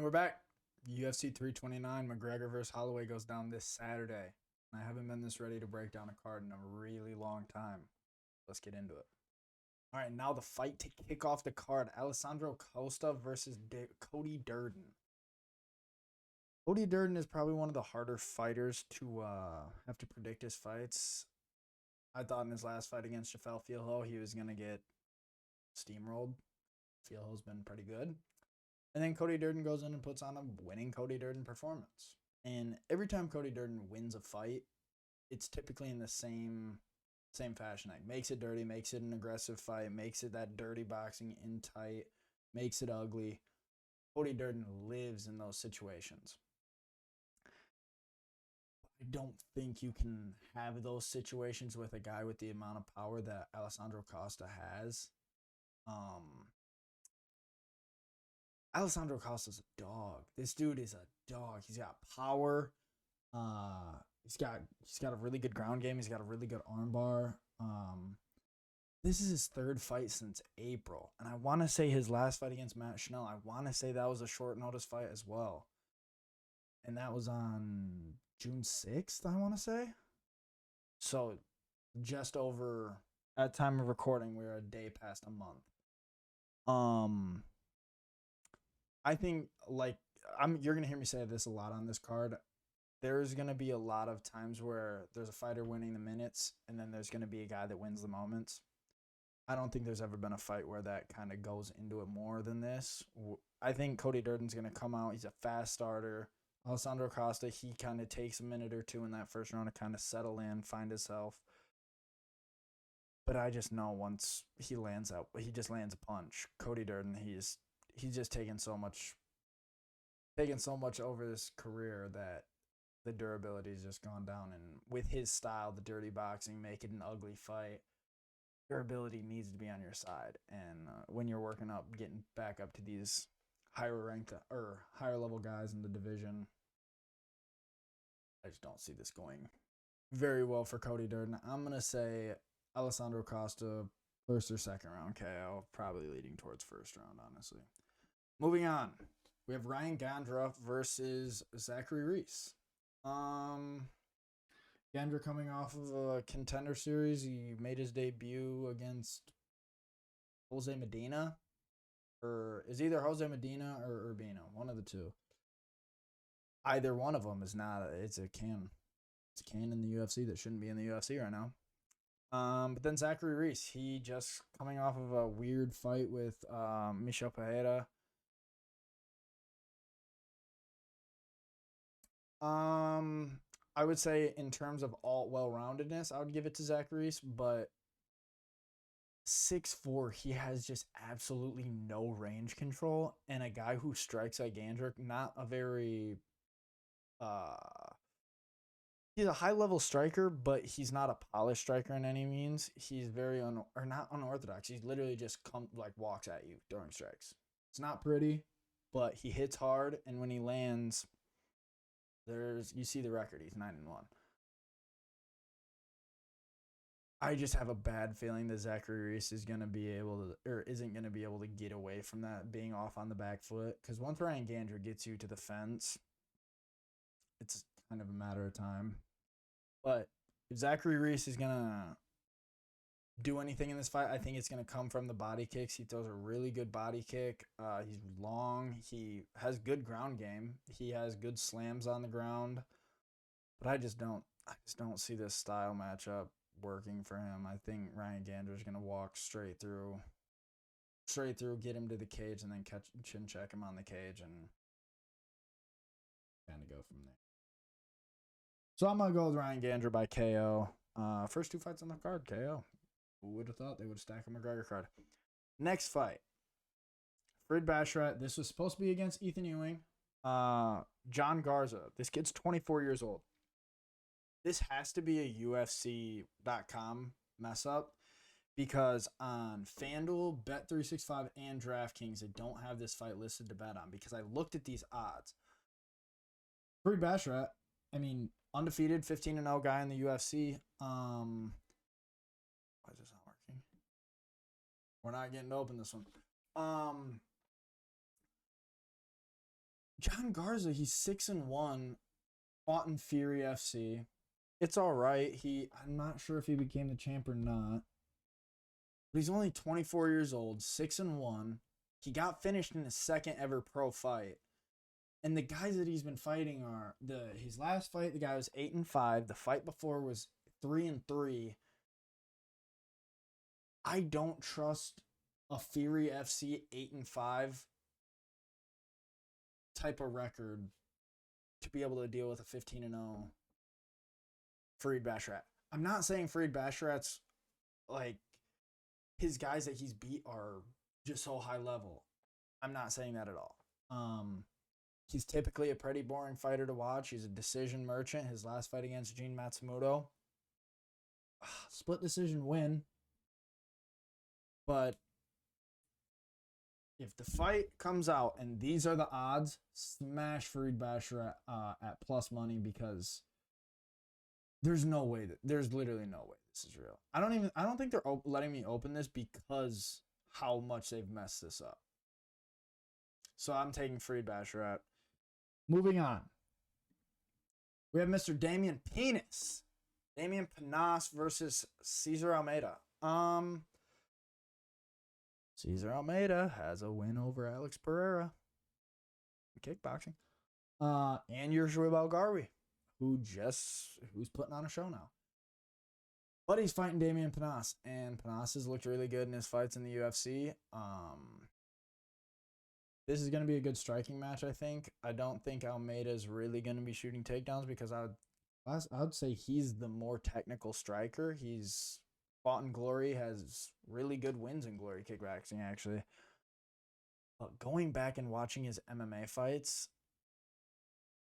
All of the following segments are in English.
And we're back. UFC 329, McGregor versus Holloway goes down this Saturday. I haven't been this ready to break down a card in a really long time. Let's get into it. All right, now the fight to kick off the card: Alessandro Costa versus Cody Durden. Cody Durden is probably one of the harder fighters to have to predict his fights. I thought in his last fight against Jafel Fieldhow he was going to get steamrolled. Fieldhow's been pretty good. And then Cody Durden goes in and puts on a winning Cody Durden performance. And every time Cody Durden wins a fight, it's typically in the same fashion. Like makes it dirty, makes it an aggressive fight, makes it that dirty boxing in tight, makes it ugly. Cody Durden lives in those situations. I don't think you can have those situations with a guy with the amount of power that Alessandro Costa has. Alessandro Costa's a dog. This dude is a dog. He's got power. He's got a really good ground game. He's got a really good armbar. This is his third fight since April, and I want to say his last fight against Matt Schnell, I want to say that was a short notice fight as well, and that was on June 6th, I want to say. So, just over at time of recording, we're a day past a month. I think you're gonna hear me say this a lot on this card. There's gonna be a lot of times where there's a fighter winning the minutes, and then there's gonna be a guy that wins the moments. I don't think there's ever been a fight where that kind of goes into it more than this. I think Cody Durden's gonna come out. He's a fast starter. Alessandro Costa, he kind of takes a minute or two in that first round to kind of settle in, find himself. But I just know once he just lands a punch. Cody Durden, he's just taken so much over his career that the durability has just gone down. And with his style, the dirty boxing, make it an ugly fight, durability needs to be on your side. And when you're working up, getting back up to these higher ranked or higher level guys in the division, I just don't see this going very well for Cody Durden. I'm going to say Alessandro Costa, first or second round KO, probably leading towards first round, honestly. Moving on, we have Ryan Gandra versus Zachary Reese. Gandra coming off of a contender series. He made his debut against Jose Medina, or is either Jose Medina or Urbino, one of the two. Either one of them is not. It's a can in the UFC that shouldn't be in the UFC right now. But then Zachary Reese, he just coming off of a weird fight with Michel Pereira. I would say in terms of all well-roundedness, I would give it to Zachary Reese, but 6'4", he has just absolutely no range control, and a guy who strikes like Gandrick, not a very he's a high-level striker, but he's not a polished striker in any means. He's very not unorthodox. He literally just walks at you during strikes. It's not pretty, but he hits hard, and when he lands, you see the record. He's 9-1. I just have a bad feeling that Zachary Reese is gonna be able to, or isn't gonna be able to get away from that being off on the back foot. Because once Ryan Gandra gets you to the fence, it's kind of a matter of time. But if Zachary Reese is gonna do anything in this fight, I think it's gonna come from the body kicks. He throws a really good body kick. He's long. He has good ground game. He has good slams on the ground. But I just don't see this style matchup working for him. I think Ryan Gander is going to walk straight through, get him to the cage, and then chin check him on the cage and kind of go from there. So I'm going to go with Ryan Gander by KO. First two fights on the card, KO. Who would have thought they would stack a McGregor card? Next fight, Frid Basharat. This was supposed to be against Ethan Ewing. John Garza. This kid's 24 years old. This has to be a UFC.com mess up because on FanDuel, Bet365, and DraftKings, they don't have this fight listed to bet on because I looked at these odds. Frid Basharat, undefeated, 15-0 guy in the UFC. Why is this not working? We're not getting to open this one. John Garza, he's 6-1, fought in Fury FC. It's all right. I'm not sure if he became the champ or not. But he's only 24 years old, 6-1. He got finished in his second ever pro fight. And the guys that he's been fighting are his last fight, the guy was 8-5. The fight before was 3-3. I don't trust a Fury FC 8-5 type of record to be able to deal with a 15-0 Farid Basharat. I'm not saying Farid Basharat's like his guys that he's beat are just so high level. I'm not saying that at all. He's typically a pretty boring fighter to watch. He's a decision merchant. His last fight against Gene Matsumoto, split decision win. But if the fight comes out and these are the odds, smash Farid Basharat at plus money, because there's literally no way this is real. I don't think they're letting me open this because how much they've messed this up. So I'm taking Farid Basharat. Moving on. We have Mr. Damian Penis. Damian Panas versus Cesar Almeida. Cesar Almeida has a win over Alex Pereira in kickboxing. And your Royval Garwi, who's putting on a show now. But he's fighting Damian Panas, and Panas has looked really good in his fights in the UFC. This is going to be a good striking match, I think. I don't think Almeida is really going to be shooting takedowns because I would say he's the more technical striker. He's fought in Glory, has really good wins in Glory kickboxing, actually. But going back and watching his MMA fights,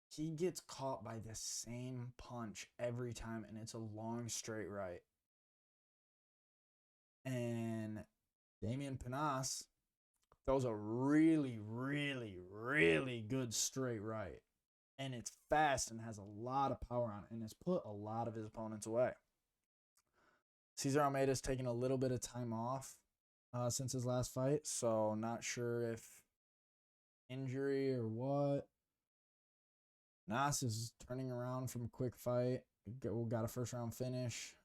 he gets caught by the same punch every time, and it's a long straight right. And Damian Panas throws a really, really, really good straight right. And it's fast and has a lot of power on it, and has put a lot of his opponents away. Cesar Almeida's taken a little bit of time off since his last fight, so not sure if injury or what. Nas is turning around from a quick fight. Got a first-round finish.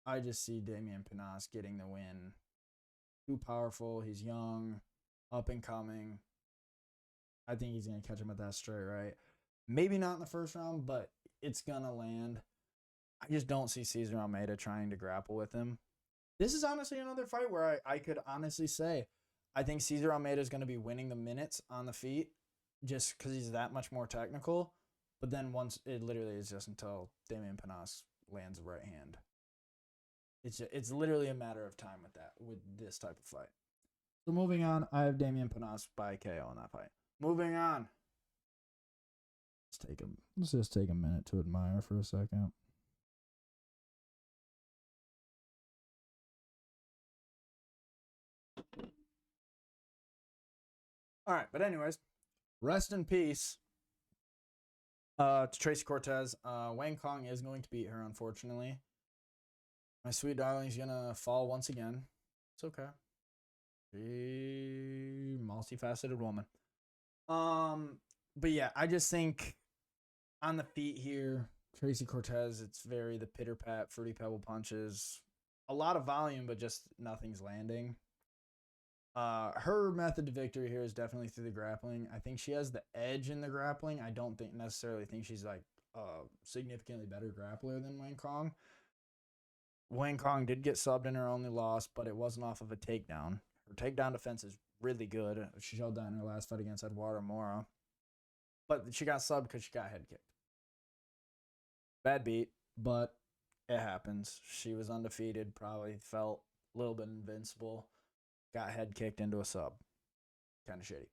I just see Damian Panas getting the win. Too powerful. He's young, up and coming. I think he's going to catch him at that straight right. Maybe not in the first round, but it's going to land. I just don't see Cesar Almeida trying to grapple with him. This is honestly another fight where I could honestly say I think Cesar Almeida is going to be winning the minutes on the feet just because he's that much more technical. But then once it literally is just until Damian Panas lands a right hand. It's literally a matter of time with this type of fight. So moving on, I have Damian Panas by KO in that fight. Moving on. Let's just take a minute to admire for a second. All right, but anyways, rest in peace to Tracy Cortez. Wang Kong is going to beat her, unfortunately. My sweet darling's gonna fall once again. It's okay. She multifaceted woman. But yeah, I just think on the feet here, Tracy Cortez, it's very the pitter-pat, fruity pebble punches. A lot of volume, but just nothing's landing. Her method to victory here is definitely through the grappling. I think she has the edge in the grappling. I don't necessarily think she's like a significantly better grappler than Wang Kong. Wang Kong did get subbed in her only loss, but it wasn't off of a takedown. Her takedown defense is really good. She showed that in her last fight against Eduardo Mora. But she got subbed because she got head kicked. Bad beat, but it happens. She was undefeated, probably felt a little bit invincible. Got head kicked into a sub. Kind of shitty.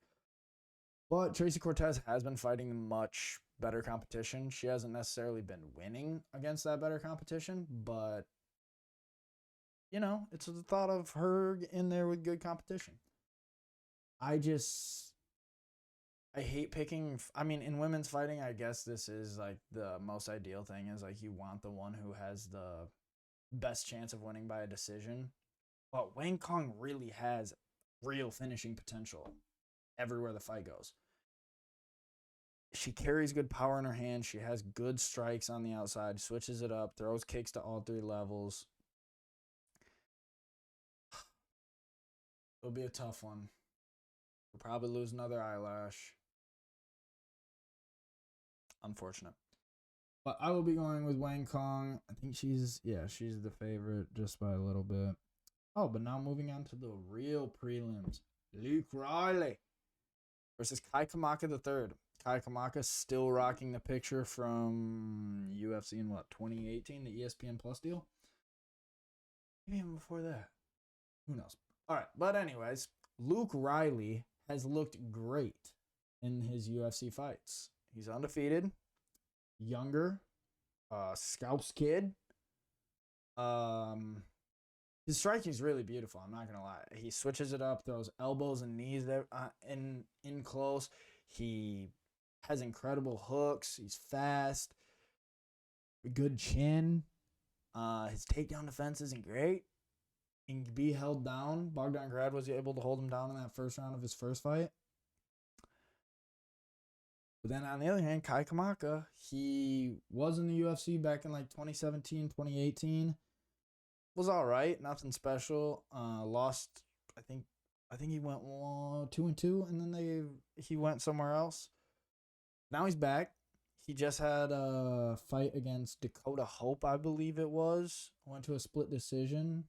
But Tracy Cortez has been fighting much better competition. She hasn't necessarily been winning against that better competition, but you know, it's the thought of her in there with good competition. I hate picking. I mean, in women's fighting, I guess this is like the most ideal thing is like you want the one who has the best chance of winning by a decision. But Wang Kong really has real finishing potential. everywhere the fight goes. She carries good power in her hand. She has good strikes on the outside, switches it up, throws kicks to all 3 levels. It'll be a tough one. We'll probably lose another eyelash. Unfortunate. But I will be going with Wang Kong. I think she's the favorite just by a little bit. Oh, but now moving on to the real prelims. Luke Riley versus Kai Kamaka III. Kai Kamaka still rocking the picture from UFC in 2018, the ESPN Plus deal? Maybe even before that. Who knows? All right, but anyways, Luke Riley has looked great in his UFC fights. He's undefeated, younger, Scouts kid. His striking is really beautiful. I'm not gonna lie. He switches it up, throws elbows and knees in close. He has incredible hooks. He's fast. Good chin. His takedown defense isn't great. He can be held down. Bogdan Grad was able to hold him down in that first round of his first fight. But then on the other hand, Kai Kamaka, he was in the UFC back in 2017, 2018. Was all right, nothing special. Lost, I think he went 2-2, and then he went somewhere else. Now he's back. He just had a fight against Dakota Hope, I believe it was. Went to a split decision.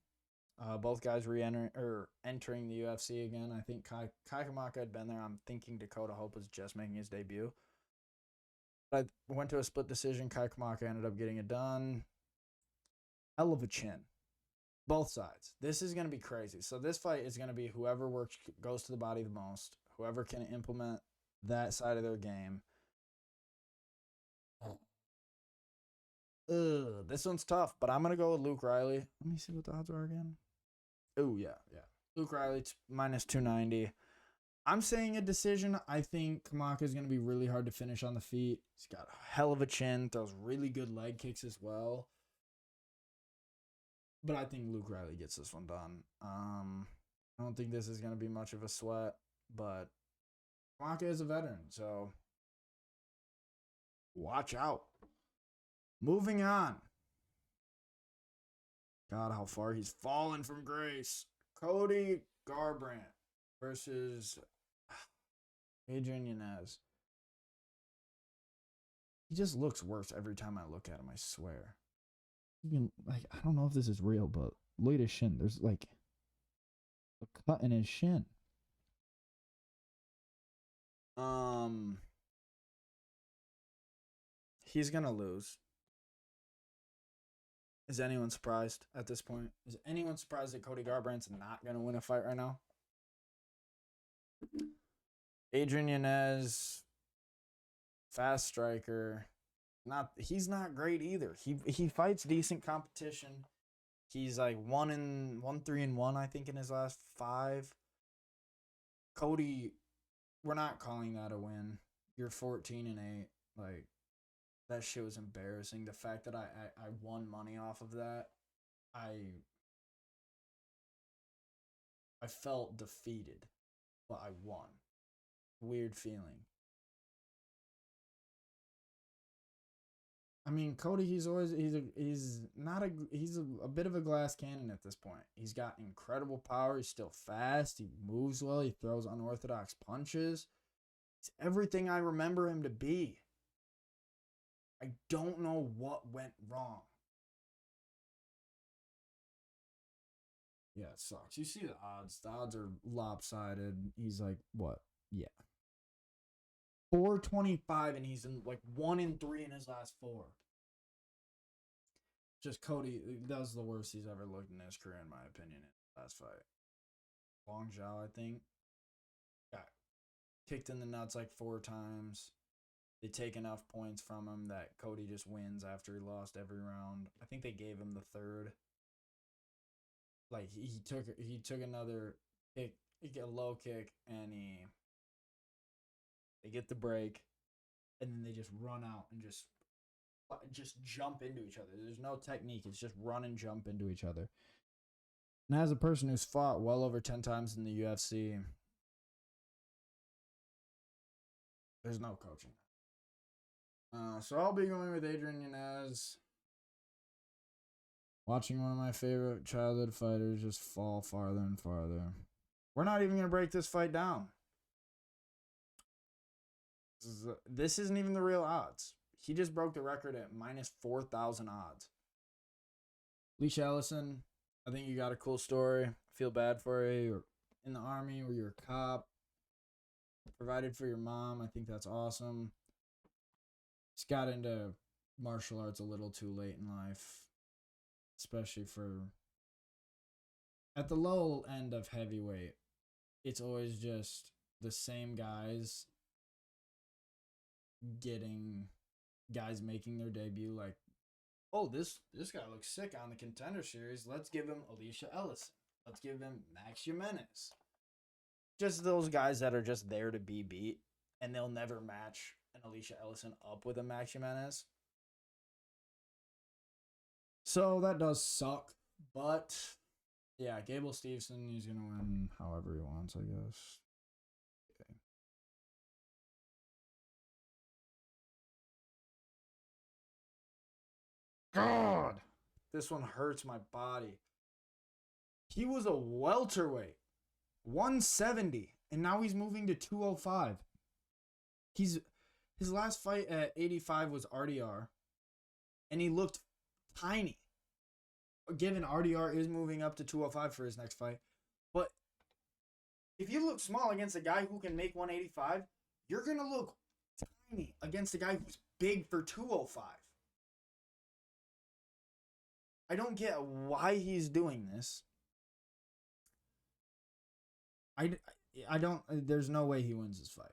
Both guys entering the UFC again. I think Kai Kamaka had been there. I'm thinking Dakota Hope was just making his debut. But I went to a split decision. Kai Kamaka ended up getting it done. Hell of a chin. Both sides. This is going to be crazy. So this fight is going to be whoever goes to the body the most, whoever can implement that side of their game. This one's tough, but I'm going to go with Luke Riley. Let me see what the odds are again. Oh, yeah. Luke Riley, minus 290. I'm saying a decision. I think Kamaka is going to be really hard to finish on the feet. He's got a hell of a chin, throws really good leg kicks as well. But I think Luke Riley gets this one done. I don't think this is going to be much of a sweat, but Kamaka is a veteran, so watch out. Moving on. God, how far he's fallen from grace. Cody Garbrandt versus Adrian Yanez. He just looks worse every time I look at him, I swear. I don't know if this is real, but look at his shin. There's a cut in his shin. He's gonna lose. Is anyone surprised at this point? Is anyone surprised that Cody Garbrandt's not gonna win a fight right now? Adrian Yanez, fast striker. He's not great either. He fights decent competition. He's 1-3-1, I think, in his last 5. Cody, we're not calling that a win. You're 14-8. That shit was embarrassing. The fact that I won money off of that, I felt defeated, but I won. Weird feeling. I mean, Cody, he's a bit of a glass cannon at this point. He's got incredible power. He's still fast. He moves well. He throws unorthodox punches. He's everything I remember him to be. I don't know what went wrong. Yeah, it sucks. You see the odds. The odds are lopsided. He's what? Yeah. 425, and he's in 1-3 in his last 4. Just Cody, that was the worst he's ever looked in his career, in my opinion, in the last fight. Long Zhao, I think, got kicked in the nuts 4 times. They take enough points from him that Cody just wins after he lost every round. I think they gave him the 3rd. He took another kick, a low kick, and they get the break, and then they just run out and just jump into each other. There's no technique. It's just run and jump into each other. And as a person who's fought well over 10 times in the UFC, There's no coaching. So I'll be going with Adrian Yanez. Watching one of my favorite childhood fighters just fall farther and farther. We're not even going to break this fight down. This isn't even the real odds. He just broke the record at minus 4,000 odds. Alicia Ellison, I think you got a cool story. I feel bad for you. You're in the Army where you're a cop. Provided for your mom. I think that's awesome. Just got into martial arts a little too late in life. Especially for... At the low end of heavyweight, it's always just the same guys getting... Guys making their debut like, oh, this guy looks sick on the Contender Series. Let's give him Alicia Ellison. Let's give him Max Jimenez. Just those guys that are just there to be beat, and they'll never match an Alicia Ellison up with a Max Jimenez. So that does suck. But, yeah, Gable Steveson, he's going to win however he wants, I guess. Okay. God, this one hurts my body. He was a welterweight, 170, and now he's moving to 205. His last fight at 85 was RDR, and he looked tiny. Given RDR is moving up to 205 for his next fight, but if you look small against a guy who can make 185, you're gonna look tiny against a guy who's big for 205. I don't get why he's doing this. I don't. There's no way he wins this fight.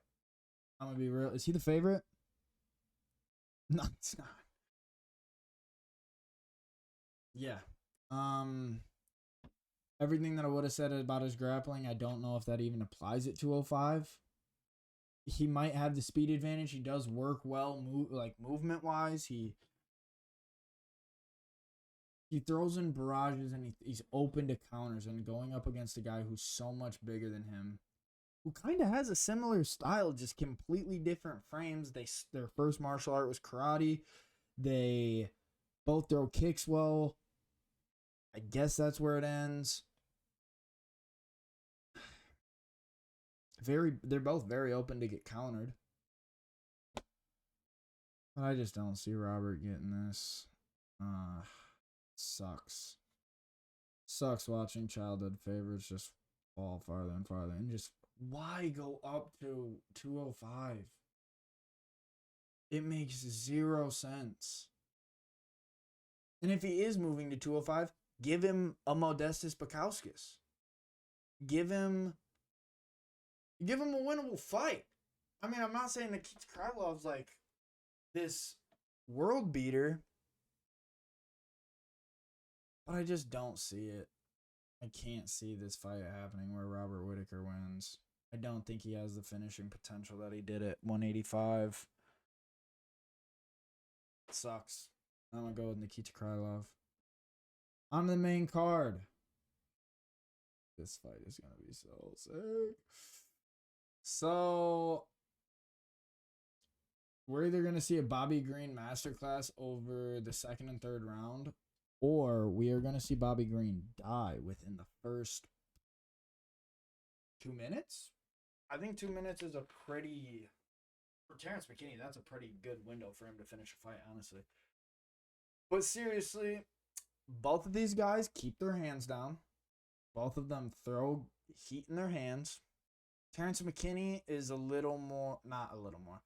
I'm gonna be real. Is he the favorite? No, it's not. Yeah. Everything that I would have said about his grappling, I don't know if that even applies at 205. He might have the speed advantage. He does work well, movement wise. He throws in barrages and he's open to counters, and going up against a guy who's so much bigger than him, who kind of has a similar style, just completely different frames. Their first martial art was karate. They both throw kicks well. I guess that's where it ends. They're both very open to get countered. But I just don't see Robert getting this. Sucks. Sucks watching childhood favorites just fall farther and farther. And just, why go up to 205? It makes zero sense. And if he is moving to 205, give him a Modestas Bukauskas. Give him a winnable fight. I mean, I'm not saying that Keith Krylov's like this world beater, but I just don't see it. I can't see this fight happening where Robert Whittaker wins. I don't think he has the finishing potential that he did at 185. It sucks. I'm going to go with Nikita Krylov. On the main card. This fight is going to be so sick. So, we're either going to see a Bobby Green masterclass over the second and third round, or we are going to see Bobby Green die within the first 2 minutes. I think 2 minutes is a pretty... For Terrence McKinney, that's a pretty good window for him to finish a fight, honestly. But seriously, both of these guys keep their hands down. Both of them throw heat in their hands. Terrence McKinney is not a little more.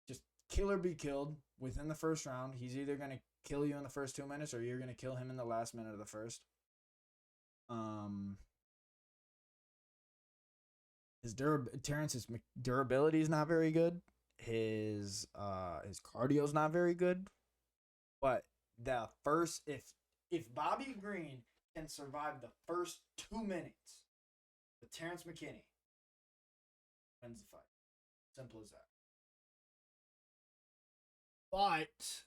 Just kill or be killed within the first round. He's either going to kill you in the first 2 minutes or you're going to kill him in the last minute of the first. Terrence's durability is not very good. His cardio is not very good. But the first, if Bobby Green can survive the first 2 minutes with Terrence McKinney, wins the fight. Simple as that. But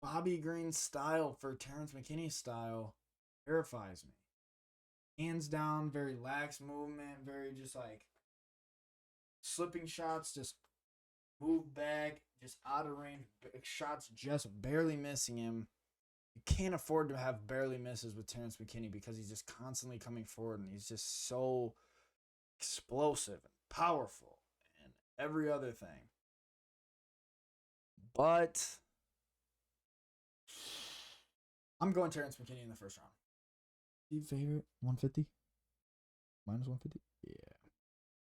Bobby Green's style for Terrence McKinney's style terrifies me. Hands down, very lax movement, very just like slipping shots, just move back, just out of range. Shots just barely missing him. You can't afford to have barely misses with Terrence McKinney because he's just constantly coming forward and he's just so explosive and powerful and every other thing. But I'm going Terrence McKinney in the first round. You favorite 150? Minus 150? Yeah.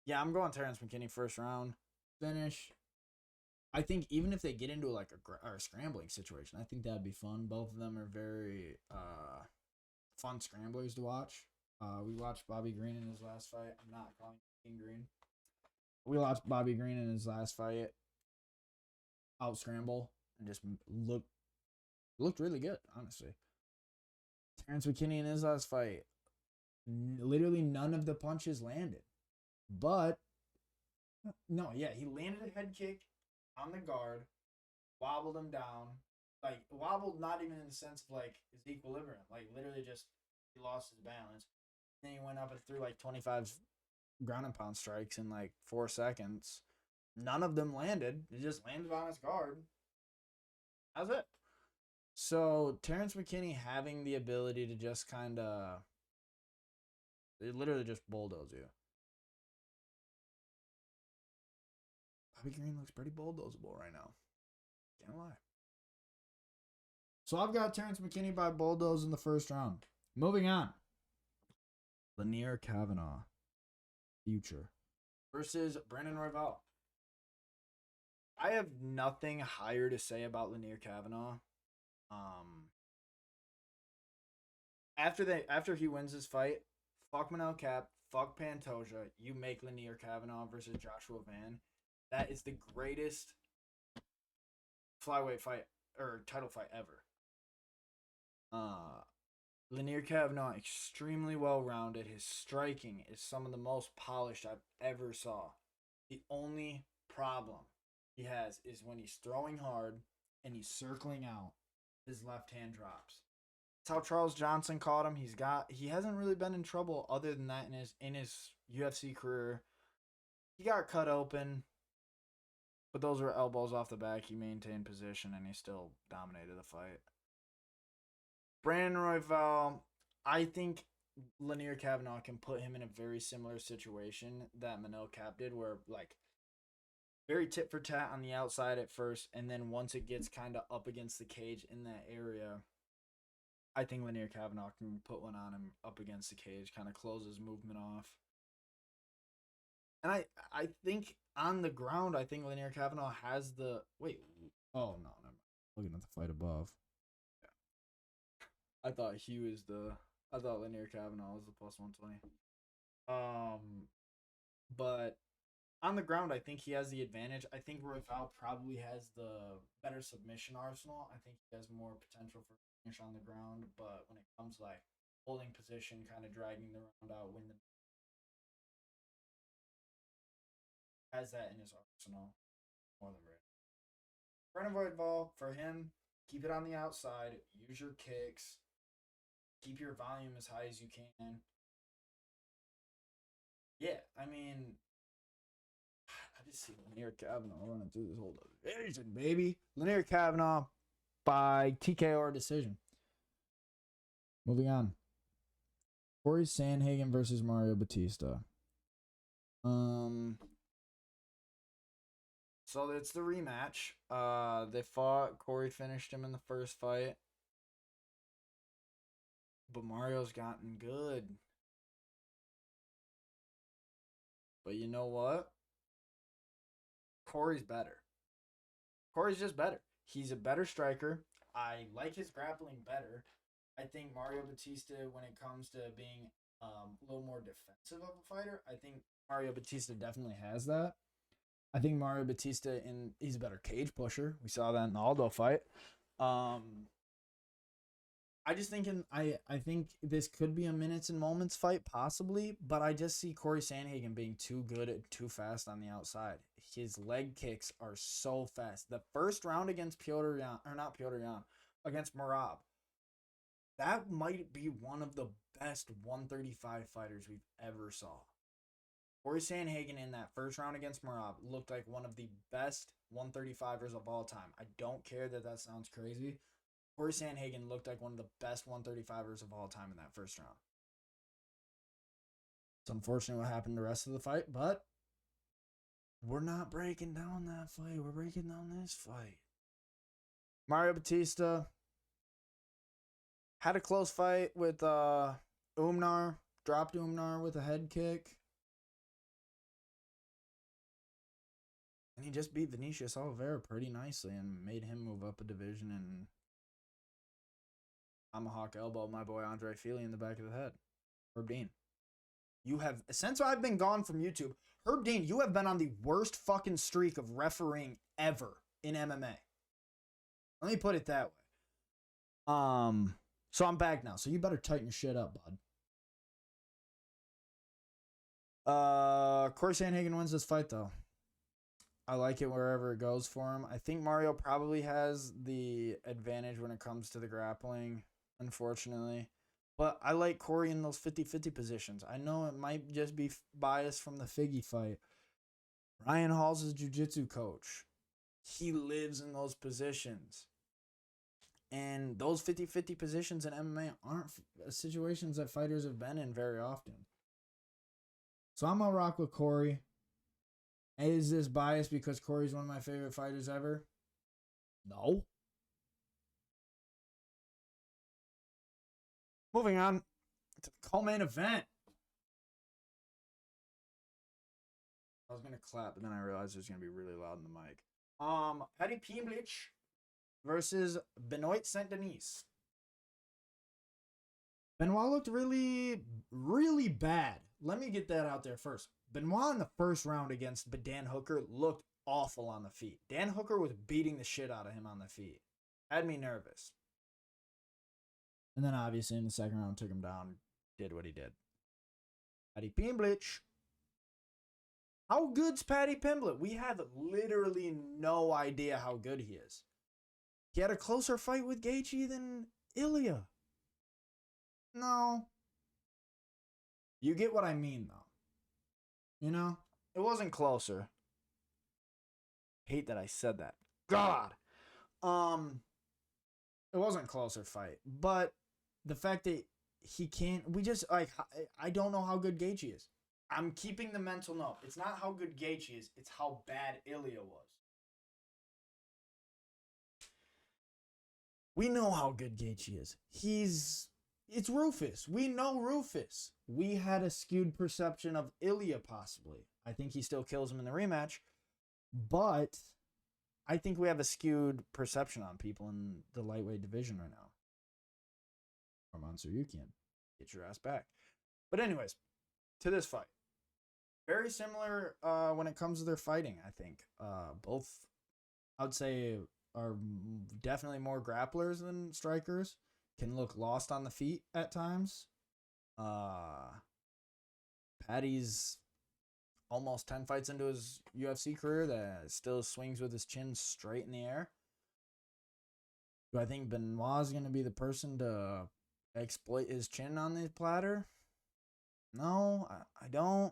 Yeah, I'm going Terrence McKinney first round. Finish. I think even if they get into like a scrambling situation, I think that'd be fun. Both of them are very fun scramblers to watch. We watched Bobby Green in his last fight. I'm not calling him Green. We watched Bobby Green in his last fight out scramble and just looked really good, honestly. Terrence McKinney in his last fight, literally none of the punches landed. But, no, yeah, he landed a head kick on the guard, wobbled him down. Like, wobbled not even in the sense of, like, his equilibrium. Like, literally just, he lost his balance. Then he went up and threw, like, 25 ground and pound strikes in, like, 4 seconds. None of them landed. It just landed on his guard. That's it. So, Terrence McKinney having the ability to just kind of, they literally just bulldoze you. Bobby Green looks pretty bulldozable right now. Can't lie. So, I've got Terrence McKinney by bulldoze in the first round. Moving on. Lanier Kavanaugh. Future. Versus Brandon Royval. I have nothing higher to say about Lanier Kavanaugh. After he wins his fight, fuck Manel Cap, fuck Pantoja, you make Lanier Kavanaugh versus Joshua Van. That is the greatest flyweight fight or title fight ever. Lanier Kavanaugh, extremely well rounded. His striking is some of the most polished I've ever saw. The only problem he has is when he's throwing hard and he's circling out, his left hand drops. That's how Charles Johnson caught him. He hasn't really been in trouble other than that in his UFC career. He got cut open, but those were elbows off the back. He maintained position and he still dominated the fight. Brandon Royval, I think Lanier Kavanaugh can put him in a very similar situation that Manel Cap did, where like very tit for tat on the outside at first, and then once it gets kind of up against the cage in that area, I think Lanier Kavanaugh can put one on him up against the cage, kind of close his movement off. And I think on the ground, I think Lanier Kavanaugh has the wait. Oh no, never mind. Looking at the fight above. I thought Lanier Kavanaugh was the plus 120. But on the ground, I think he has the advantage. I think Royval probably has the better submission arsenal. I think he has more potential for finish on the ground. But when it comes like holding position, kind of dragging the round out, has that in his arsenal more than Ray. Brandon Royval, for him, keep it on the outside. Use your kicks. Keep your volume as high as you can. Yeah, I mean, I just see Lanier Kavanaugh running through this whole division, baby. Lanier Kavanaugh by TKO or decision. Moving on. Corey Sandhagen versus Mario Batista. So it's the rematch. They fought. Corey finished him in the first fight. But Mario's gotten good. But you know what? Corey's better. Corey's just better. He's a better striker. I like his grappling better. I think Mario Batista, when it comes to being a little more defensive of a fighter, I think Mario Batista definitely has that. I think Mario Batista he's a better cage pusher. We saw that in the Aldo fight. I just thinking I think this could be a minutes and moments fight possibly, but I just see Corey Sandhagen being too good and too fast on the outside. His leg kicks are so fast. The first round against against Merab, that might be one of the best 135 fighters we've ever saw. Corey Sandhagen in that first round against Merab looked like one of the best 135ers of all time. I don't care that that sounds crazy. Corey Sandhagen looked like one of the best 135ers of all time in that first round. It's unfortunate what happened the rest of the fight, but we're not breaking down that fight. We're breaking down this fight. Mario Batista had a close fight with Umnar. Dropped Umnar with a head kick. And he just beat Vinicius Oliveira pretty nicely and made him move up a division and tomahawk elbow my boy Andre Feely in the back of the head. Herb Dean. You have, since I've been gone from YouTube, Herb Dean, you have been on the worst fucking streak of refereeing ever in MMA. Let me put it that way. So I'm back now. So you better tighten your shit up, bud. Corey Sandhagen wins this fight though. I like it wherever it goes for him. I think Mario probably has the advantage when it comes to the grappling, unfortunately. But I like Corey in those 50-50 positions. I know it might just be biased from the Figgy fight. Ryan Hall's his jiu-jitsu coach. He lives in those positions. And those 50-50 positions in MMA aren't situations that fighters have been in very often. So I'm going to rock with Corey. Is this biased because Corey's one of my favorite fighters ever? No. Moving on to the co-main event. I was going to clap, but then I realized it was going to be really loud in the mic. Paddy Pimblett versus Beniot Saint-Denis. Benoit looked really, really bad. Let me get that out there first. Benoit in the first round against Dan Hooker looked awful on the feet. Dan Hooker was beating the shit out of him on the feet. Had me nervous. And then obviously in the second round took him down, did what he did. Paddy Pimblett. How good's Paddy Pimblett? We have literally no idea how good he is. He had a closer fight with Gaethje than Ilya. No. You get what I mean, though. You know? It wasn't closer. Hate that I said that. God. It wasn't closer fight. But the fact that he can't... We just, like... I don't know how good Gaethje is. I'm keeping the mental note. It's not how good Gaethje is. It's how bad Ilya was. We know how good Gaethje is. It's Rufus. We know Rufus. We had a skewed perception of Ilya, possibly. I think he still kills him in the rematch. But I think we have a skewed perception on people in the lightweight division right now. Monster, you can get your ass back. But anyways, to this fight. Very similar when it comes to their fighting, I think. Both, I would say, are definitely more grapplers than strikers. Can look lost on the feet at times. Paddy's almost 10 fights into his UFC career that still swings with his chin straight in the air. Do I think Benoit's going to be the person to exploit his chin on the platter? No, I don't.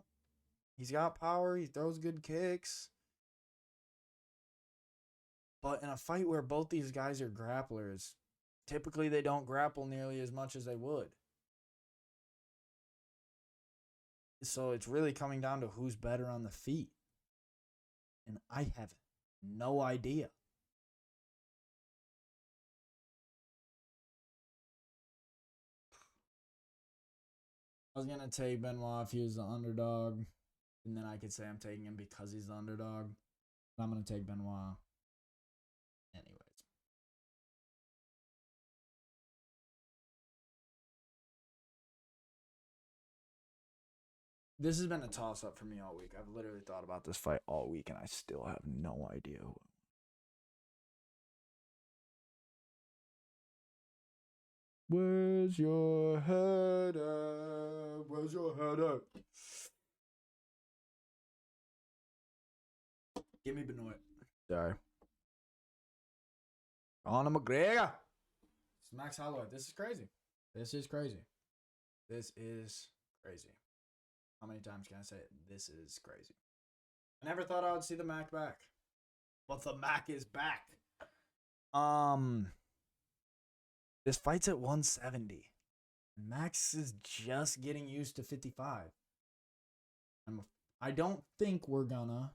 He's got power. He throws good kicks. But in a fight where both these guys are grapplers, typically they don't grapple nearly as much as they would. So it's really coming down to who's better on the feet. And I have no idea. I was going to take Benoit if he was the underdog. And then I could say I'm taking him because he's the underdog. But I'm going to take Benoit. Anyways. This has been a toss-up for me all week. I've literally thought about this fight all week, and I still have no idea who. Where's your head at? Where's your head at? Give me Benoit. Sorry. Conor McGregor. It's Max Holloway. This is crazy. This is crazy. This is crazy. How many times can I say it? This is crazy. I never thought I would see the Mac back. But the Mac is back. This fight's at 170. Max is just getting used to 55. I don't think we're gonna.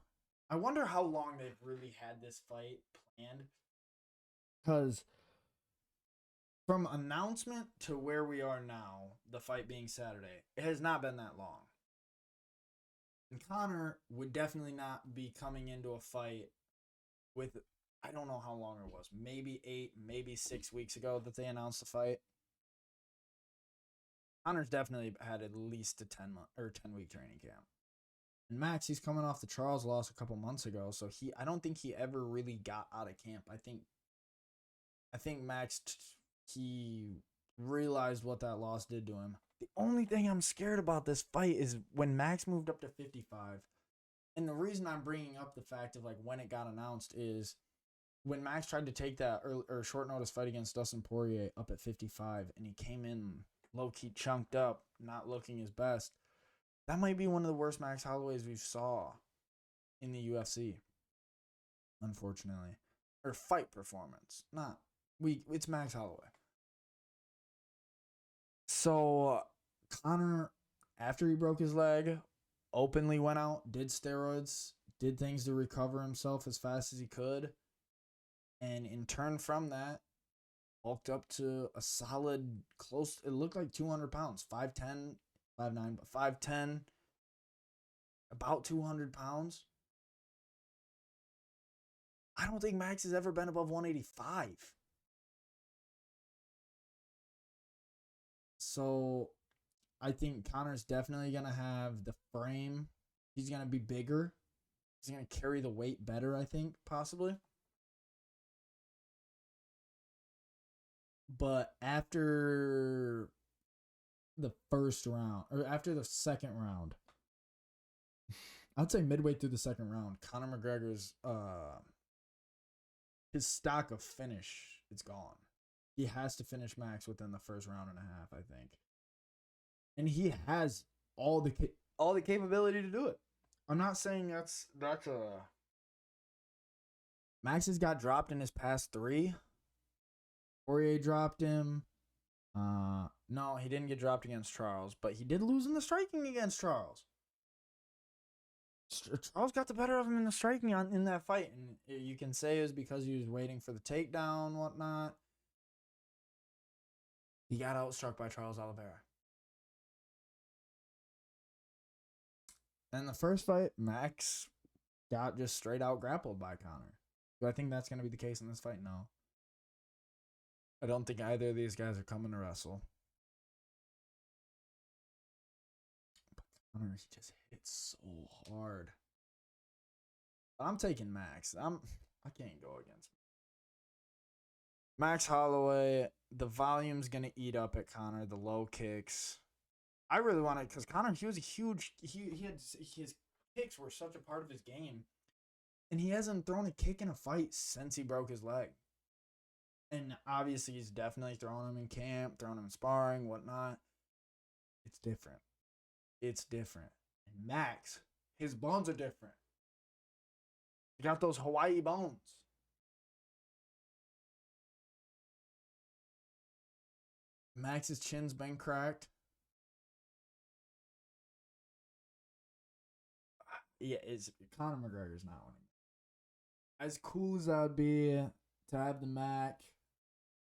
I wonder how long they've really had this fight planned. Because from announcement to where we are now, the fight being Saturday, it has not been that long. And Conor would definitely not be coming into a fight with, I don't know how long it was, maybe 8, maybe 6 weeks ago that they announced the fight. Conor's definitely had at least a 10-week training camp. And Max, he's coming off the Charles loss a couple months ago, so I don't think he ever really got out of camp. I think Max he realized what that loss did to him. The only thing I'm scared about this fight is when Max moved up to 55. And the reason I'm bringing up the fact of like when it got announced is when Max tried to take that or short notice fight against Dustin Poirier up at 55 and he came in low-key chunked up, not looking his best. That might be one of the worst Max Holloways we've saw in the UFC. Unfortunately. Or fight performance. It's Max Holloway. So Conor, after he broke his leg, openly went out, did steroids, did things to recover himself as fast as he could. And in turn from that, bulked up to a solid close. It looked like 200 pounds, 5'10", 5'9", but 5'10", about 200 pounds. I don't think Max has ever been above 185. So I think Conor's definitely going to have the frame. He's going to be bigger. He's going to carry the weight better, I think, possibly. But after the first round, or after the second round, I'd say midway through the second round, Conor McGregor's his stock of finish is gone. He has to finish Max within the first round and a half, I think. And he has all the capability to do it. I'm not saying that's a Max has got dropped in his past 3. Poirier dropped him. No, he didn't get dropped against Charles, but he did lose in the striking against Charles. Charles got the better of him in the striking in that fight, and you can say it was because he was waiting for the takedown and whatnot. He got outstruck by Charles Oliveira. And the first fight, Max got just straight out grappled by Conor. Do I think that's going to be the case in this fight? No. I don't think either of these guys are coming to wrestle. But Conor, he just hits so hard. I'm taking Max. I can't go against him. Max Holloway, the volume's going to eat up at Conor, the low kicks. I really want to, because Conor, he was a huge, he had, his kicks were such a part of his game. And he hasn't thrown a kick in a fight since he broke his leg. And obviously, he's definitely throwing him in camp, throwing him in sparring, whatnot. It's different. It's different. And Max, his bones are different. He got those Hawaii bones. Max's chin's been cracked. Yeah, Conor McGregor's not winning. As cool as that would be to have the Mac,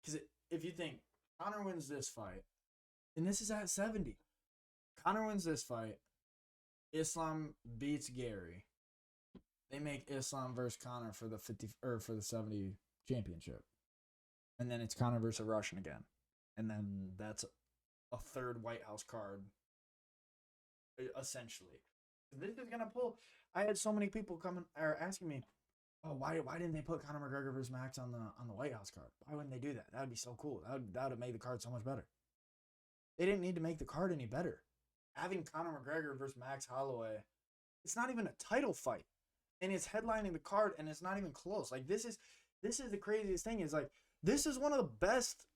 because if you think Conor wins this fight, and this is at 70, Conor wins this fight, Islam beats Gary. They make Islam versus Conor for the 50 or for the 70 championship, and then it's Conor versus a Russian again, and then that's a third White House card, essentially. This is gonna pull. I had so many people coming or asking me, "Oh, why didn't they put Conor McGregor versus Max on the White House card? Why wouldn't they do that? That would be so cool. That would have made the card so much better." They didn't need to make the card any better. Having Conor McGregor versus Max Holloway, it's not even a title fight, and it's headlining the card, and it's not even close. Like this is the craziest thing. Is like this is one of the best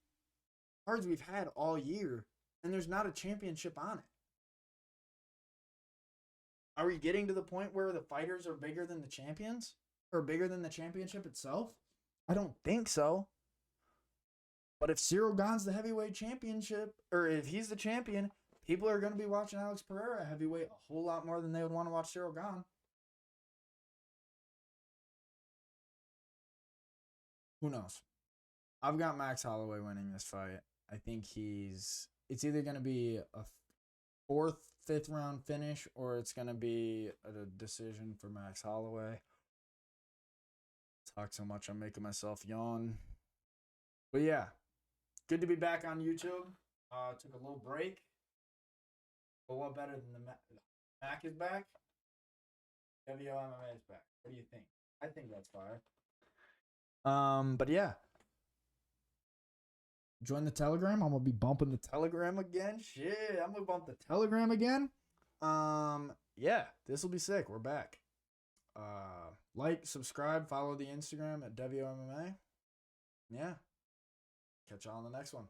cards we've had all year, and there's not a championship on it. Are we getting to the point where the fighters are bigger than the champions? Or bigger than the championship itself? I don't think so. But if Cyril Gane's the heavyweight championship, or if he's the champion, people are going to be watching Alex Pereira at heavyweight a whole lot more than they would want to watch Cyril Gane. Who knows? I've got Max Holloway winning this fight. I think it's either going to be a fourth, fifth round finish, or it's going to be a decision for Max Holloway. Talk so much, I'm making myself yawn. But yeah, good to be back on YouTube. Took a little break. But what better than the Mac is back? WMMA is back. What do you think? I think that's fire. But yeah. Join the Telegram. I'm gonna be bumping the Telegram again. Shit, I'm gonna bump the Telegram again. Yeah, this will be sick. We're back. Like, subscribe, follow the Instagram at WMMA. Yeah. Catch y'all on the next one.